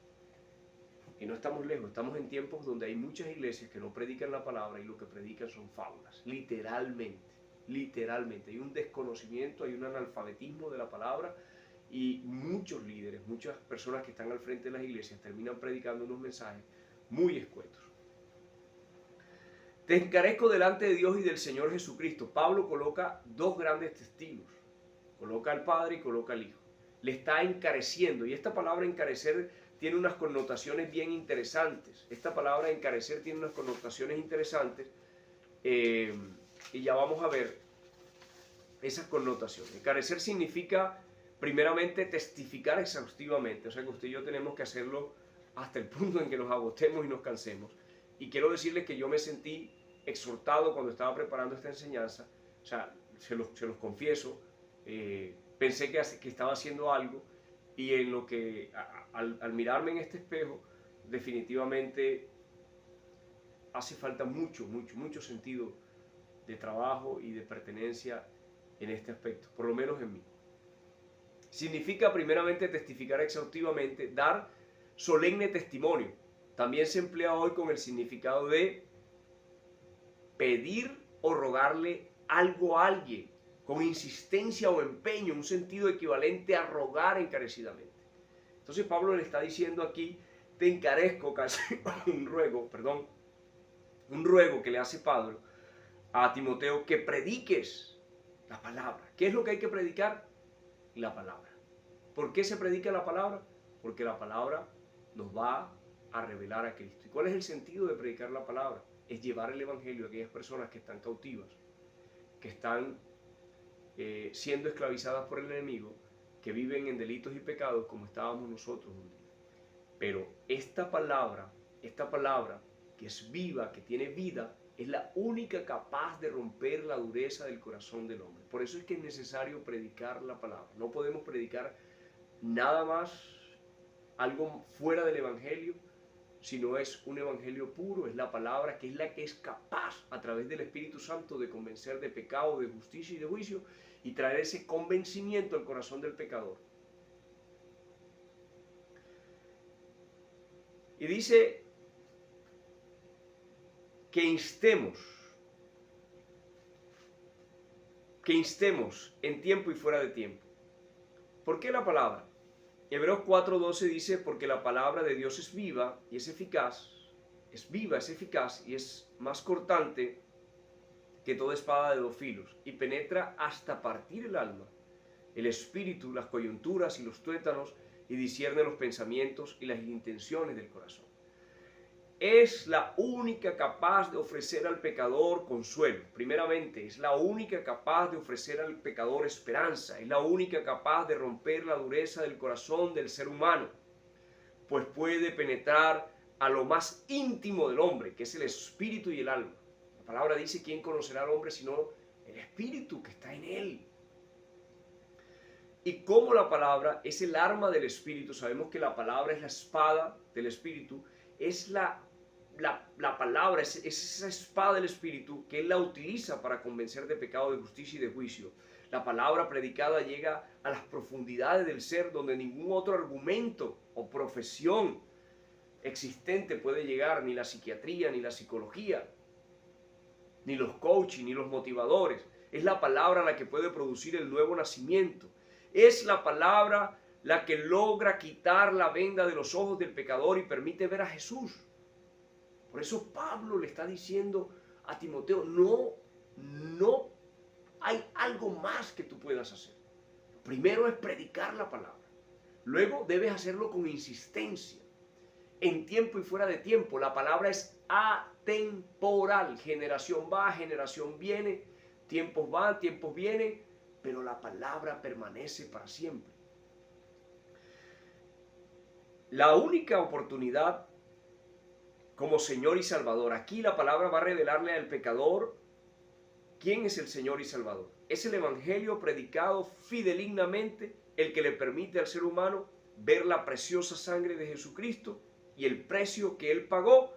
Y no estamos lejos, estamos en tiempos donde hay muchas iglesias que no predican la palabra y lo que predican son fábulas, literalmente. Hay un desconocimiento, hay un analfabetismo de la palabra, y muchos líderes, muchas personas que están al frente de las iglesias terminan predicando unos mensajes muy escuetos. Te encarezco delante de Dios y del Señor Jesucristo. Pablo coloca dos grandes testigos, coloca al Padre y coloca al Hijo. Le está encareciendo, y esta palabra encarecer tiene unas connotaciones bien interesantes. Esta palabra encarecer tiene unas connotaciones interesantes, y ya vamos a ver esas connotaciones. Encarecer significa primeramente testificar exhaustivamente, o sea que usted y yo tenemos que hacerlo hasta el punto en que nos agotemos y nos cansemos. Y quiero decirles que yo me sentí exhortado cuando estaba preparando esta enseñanza, o sea, se los confieso, pensé que estaba haciendo algo, y en lo que al mirarme en este espejo, definitivamente hace falta mucho sentido de trabajo y de pertenencia en este aspecto, por lo menos en mí. Significa primeramente testificar exhaustivamente, dar solemne testimonio. También se emplea hoy con el significado de pedir o rogarle algo a alguien, con insistencia o empeño, un sentido equivalente a rogar encarecidamente. Entonces Pablo le está diciendo aquí: te encarezco, casi un ruego que le hace Pablo a Timoteo, que prediques la palabra. ¿Qué es lo que hay que predicar? La palabra. ¿Por qué se predica la palabra? Porque la palabra nos va a revelar a Cristo. ¿Y cuál es el sentido de predicar la palabra? Es llevar el evangelio a aquellas personas que están cautivas, que están siendo esclavizadas por el enemigo, que viven en delitos y pecados como estábamos nosotros un día. Pero esta palabra que es viva, que tiene vida, es la única capaz de romper la dureza del corazón del hombre. Por eso es que es necesario predicar la palabra. No podemos predicar nada más, algo fuera del evangelio, sino es un evangelio puro, es la palabra, que es la que es capaz a través del Espíritu Santo de convencer de pecado, de justicia y de juicio, y traer ese convencimiento al corazón del pecador. Y dice que instemos en tiempo y fuera de tiempo. ¿Por qué la palabra? Hebreos 4:12 dice: porque la palabra de Dios es viva y es eficaz, es eficaz y es más cortante que toda espada de dos filos, y penetra hasta partir el alma, el espíritu, las coyunturas y los tuétanos, y discierne los pensamientos y las intenciones del corazón. Es la única capaz de ofrecer al pecador consuelo. Primeramente, es la única capaz de ofrecer al pecador esperanza. Es la única capaz de romper la dureza del corazón del ser humano, pues puede penetrar a lo más íntimo del hombre, que es el espíritu y el alma. La palabra dice: ¿quién conocerá al hombre sino el espíritu que está en él? Y como la palabra es el arma del espíritu, sabemos que la palabra es la espada del espíritu, es la palabra, es esa espada del espíritu que él la utiliza para convencer de pecado, de justicia y de juicio. La palabra predicada llega a las profundidades del ser, donde ningún otro argumento o profesión existente puede llegar, ni la psiquiatría, ni la psicología, ni los coaches, ni los motivadores. Es la palabra la que puede producir el nuevo nacimiento. Es la palabra la que logra quitar la venda de los ojos del pecador y permite ver a Jesús. Por eso Pablo le está diciendo a Timoteo, no hay algo más que tú puedas hacer. Primero es predicar la palabra. Luego debes hacerlo con insistencia, en tiempo y fuera de tiempo. La palabra es atemporal. Generación va, generación viene, tiempos van, tiempos vienen, pero la palabra permanece para siempre. La única oportunidad como Señor y Salvador, aquí la palabra va a revelarle al pecador quién es el Señor y Salvador. Es el Evangelio predicado fidedignamente el que le permite al ser humano ver la preciosa sangre de Jesucristo y el precio que Él pagó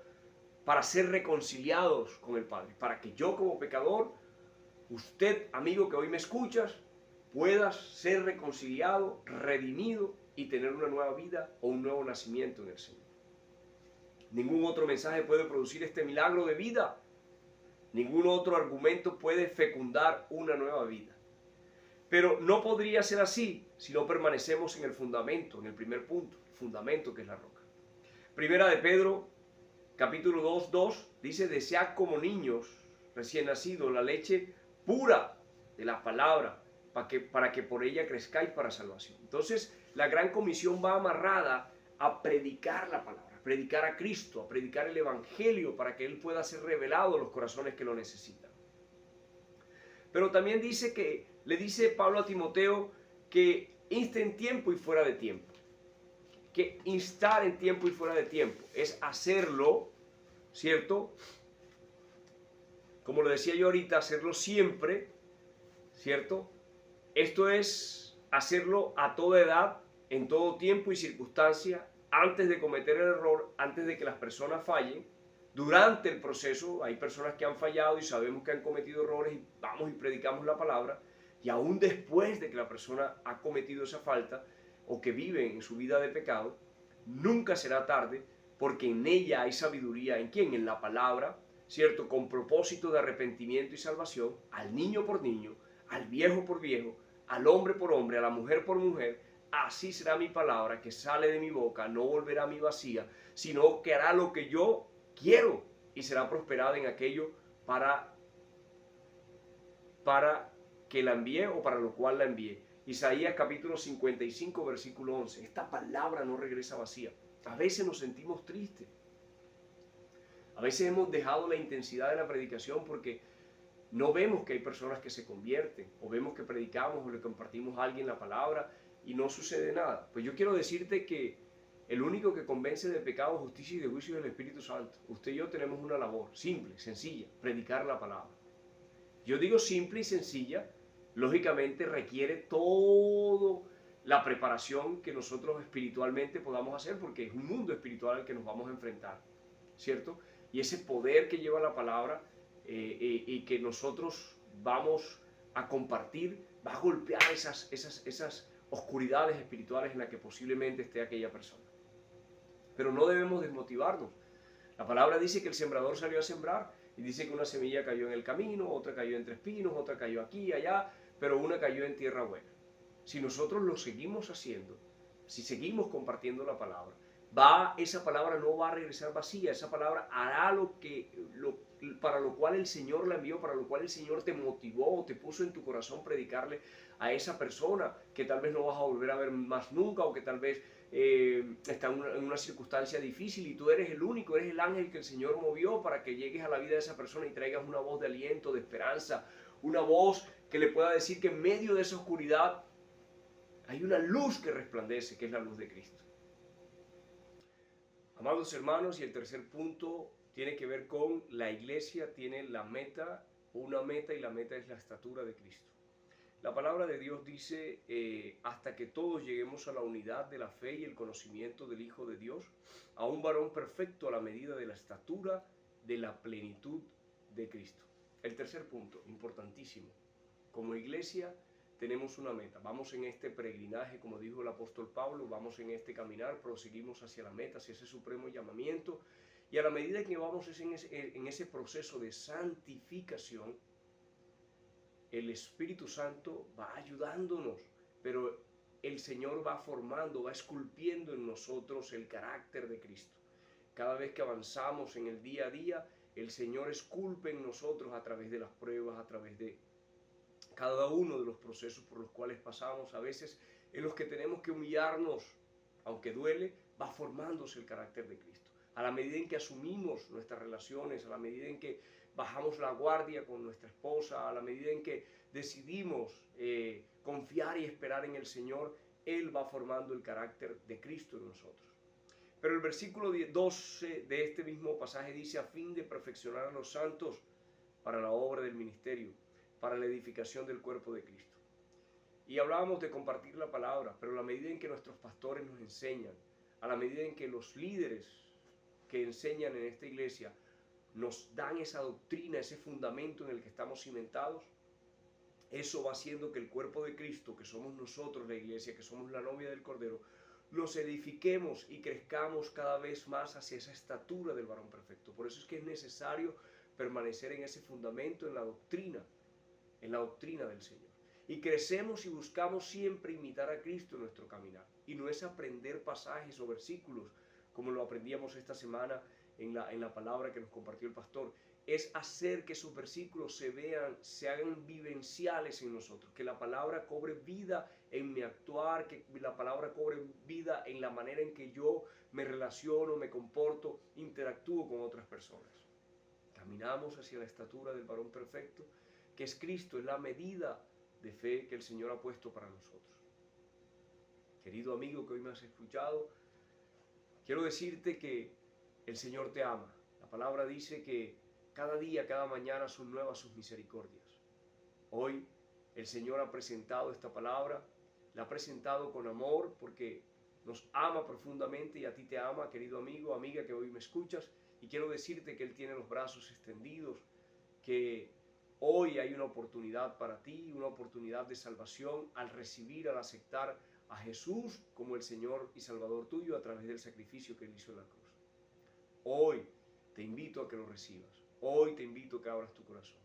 para ser reconciliados con el Padre. Para que yo como pecador, usted, amigo que hoy me escuchas, puedas ser reconciliado, redimido y tener una nueva vida o un nuevo nacimiento en el Señor. Ningún otro mensaje puede producir este milagro de vida. Ningún otro argumento puede fecundar una nueva vida. Pero no podría ser así si no permanecemos en el fundamento, en el primer punto, el fundamento que es la roca. Primera de Pedro, capítulo 2:2, dice, desead como niños recién nacidos la leche pura de la palabra, para que por ella crezcáis para salvación. Entonces, la gran comisión va amarrada a predicar la palabra, a predicar a Cristo, a predicar el Evangelio para que Él pueda ser revelado a los corazones que lo necesitan. Pero también le dice Pablo a Timoteo que inste en tiempo y fuera de tiempo. Que instar en tiempo y fuera de tiempo es hacerlo, ¿cierto? Como lo decía yo ahorita, hacerlo siempre, ¿cierto? Esto es hacerlo a toda edad, en todo tiempo y circunstancia, antes de cometer el error, antes de que las personas fallen. Durante el proceso hay personas que han fallado y sabemos que han cometido errores y vamos y predicamos la palabra. Y aún después de que la persona ha cometido esa falta o que vive en su vida de pecado, nunca será tarde, porque en ella hay sabiduría. ¿En quién? En la palabra, ¿cierto? Con propósito de arrepentimiento y salvación, al niño por niño, al viejo por viejo, al hombre por hombre, a la mujer por mujer. Así será mi palabra que sale de mi boca, no volverá a mí vacía, sino que hará lo que yo quiero y será prosperada en aquello para que la envíe o para lo cual la envíe. Isaías capítulo 55 versículo 11. Esta palabra no regresa vacía. A veces nos sentimos tristes. A veces hemos dejado la intensidad de la predicación porque no vemos que hay personas que se convierten, o vemos que predicamos o le compartimos a alguien la palabra y no sucede nada. Pues yo quiero decirte que el único que convence de pecado, justicia y de juicio es el Espíritu Santo. Usted y yo tenemos una labor simple, sencilla, predicar la palabra. Yo digo simple y sencilla, lógicamente requiere toda la preparación que nosotros espiritualmente podamos hacer, porque es un mundo espiritual al que nos vamos a enfrentar, ¿cierto? Y ese poder que lleva la palabra y que nosotros vamos a compartir va a golpear esas oscuridades espirituales en las que posiblemente esté aquella persona. Pero no debemos desmotivarnos. La palabra dice que el sembrador salió a sembrar y dice que una semilla cayó en el camino, otra cayó entre espinos, otra cayó aquí y allá, pero una cayó en tierra buena. Si nosotros lo seguimos haciendo, si seguimos compartiendo la palabra, esa palabra no va a regresar vacía. Esa palabra hará para lo cual el Señor la envió, para lo cual el Señor te motivó o te puso en tu corazón predicarle a esa persona que tal vez no vas a volver a ver más nunca, o que tal vez está en una circunstancia difícil y tú eres el único, eres el ángel que el Señor movió para que llegues a la vida de esa persona y traigas una voz de aliento, de esperanza, una voz que le pueda decir que en medio de esa oscuridad hay una luz que resplandece, que es la luz de Cristo. Amados hermanos, y el tercer punto tiene que ver con la iglesia, tiene una meta, y la meta es la estatura de Cristo. La palabra de Dios dice, hasta que todos lleguemos a la unidad de la fe y el conocimiento del Hijo de Dios, a un varón perfecto a la medida de la estatura de la plenitud de Cristo. El tercer punto, importantísimo, como iglesia tenemos una meta, vamos en este peregrinaje, como dijo el apóstol Pablo, vamos en este caminar, proseguimos hacia la meta, hacia ese supremo llamamiento, y a la medida que vamos en ese proceso de santificación, el Espíritu Santo va ayudándonos, pero el Señor va formando, va esculpiendo en nosotros el carácter de Cristo. Cada vez que avanzamos en el día a día, el Señor esculpe en nosotros a través de las pruebas, a través de cada uno de los procesos por los cuales pasamos, a veces en los que tenemos que humillarnos, aunque duele, va formándose el carácter de Cristo. A la medida en que asumimos nuestras relaciones, a la medida en que bajamos la guardia con nuestra esposa, a la medida en que decidimos confiar y esperar en el Señor, Él va formando el carácter de Cristo en nosotros. Pero el versículo 12 de este mismo pasaje dice: a fin de perfeccionar a los santos para la obra del ministerio, para la edificación del cuerpo de Cristo. Y hablábamos de compartir la palabra, pero a la medida en que nuestros pastores nos enseñan, a la medida en que los líderes que enseñan en esta iglesia nos dan esa doctrina, ese fundamento en el que estamos cimentados, eso va haciendo que el cuerpo de Cristo, que somos nosotros la iglesia, que somos la novia del Cordero, nos edifiquemos y crezcamos cada vez más hacia esa estatura del varón perfecto. Por eso es que es necesario permanecer en ese fundamento, en la doctrina del Señor. Y crecemos y buscamos siempre imitar a Cristo en nuestro caminar. Y no es aprender pasajes o versículos, como lo aprendíamos esta semana en la palabra que nos compartió el pastor. Es hacer que esos versículos se hagan vivenciales en nosotros, que la palabra cobre vida en mi actuar, que la palabra cobre vida en la manera en que yo me relaciono, me comporto, interactúo con otras personas. Caminamos hacia la estatura del varón perfecto, que es Cristo, es la medida de fe que el Señor ha puesto para nosotros. Querido amigo que hoy me has escuchado, quiero decirte que el Señor te ama. La palabra dice que cada día, cada mañana son nuevas sus misericordias. Hoy el Señor ha presentado esta palabra, la ha presentado con amor porque nos ama profundamente y a ti te ama, querido amigo, amiga que hoy me escuchas, y quiero decirte que Él tiene los brazos extendidos, que hoy hay una oportunidad para ti, una oportunidad de salvación al recibir, al aceptar a Jesús como el Señor y Salvador tuyo a través del sacrificio que Él hizo en la cruz. Hoy te invito a que lo recibas. Hoy te invito a que abras tu corazón.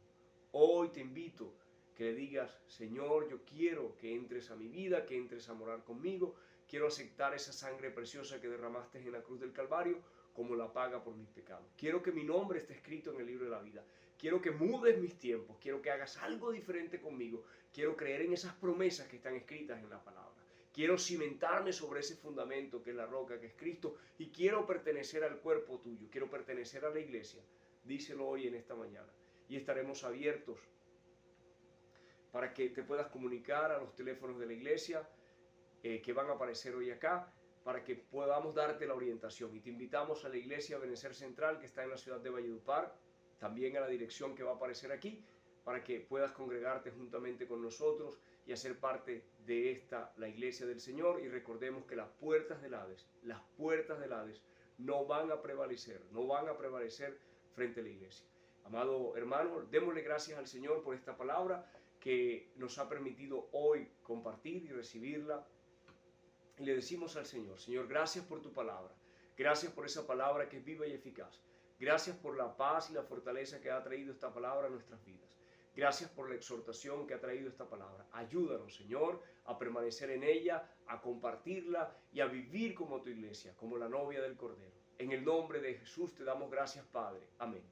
Hoy te invito que le digas: Señor, yo quiero que entres a mi vida, que entres a morar conmigo. Quiero aceptar esa sangre preciosa que derramaste en la cruz del Calvario como la paga por mis pecados. Quiero que mi nombre esté escrito en el libro de la vida. Quiero que mudes mis tiempos. Quiero que hagas algo diferente conmigo. Quiero creer en esas promesas que están escritas en la palabra. Quiero cimentarme sobre ese fundamento que es la roca, que es Cristo, y quiero pertenecer al cuerpo tuyo. Quiero pertenecer a la iglesia. Díselo hoy en esta mañana. Y estaremos abiertos para que te puedas comunicar a los teléfonos de la iglesia que van a aparecer hoy acá, para que podamos darte la orientación. Y te invitamos a la iglesia Benecer Central, que está en la ciudad de Valledupar, también a la dirección que va a aparecer aquí, para que puedas congregarte juntamente con nosotros y hacer parte de esta, la iglesia del Señor. Y recordemos que las puertas del Hades no van a prevalecer frente a la iglesia. Amado hermano, démosle gracias al Señor por esta palabra que nos ha permitido hoy compartir y recibirla. Y le decimos al Señor: Señor, gracias por tu palabra. Gracias por esa palabra que es viva y eficaz. Gracias por la paz y la fortaleza que ha traído esta palabra a nuestras vidas. Gracias por la exhortación que ha traído esta palabra. Ayúdanos, Señor, a permanecer en ella, a compartirla y a vivir como tu iglesia, como la novia del Cordero. En el nombre de Jesús te damos gracias, Padre. Amén.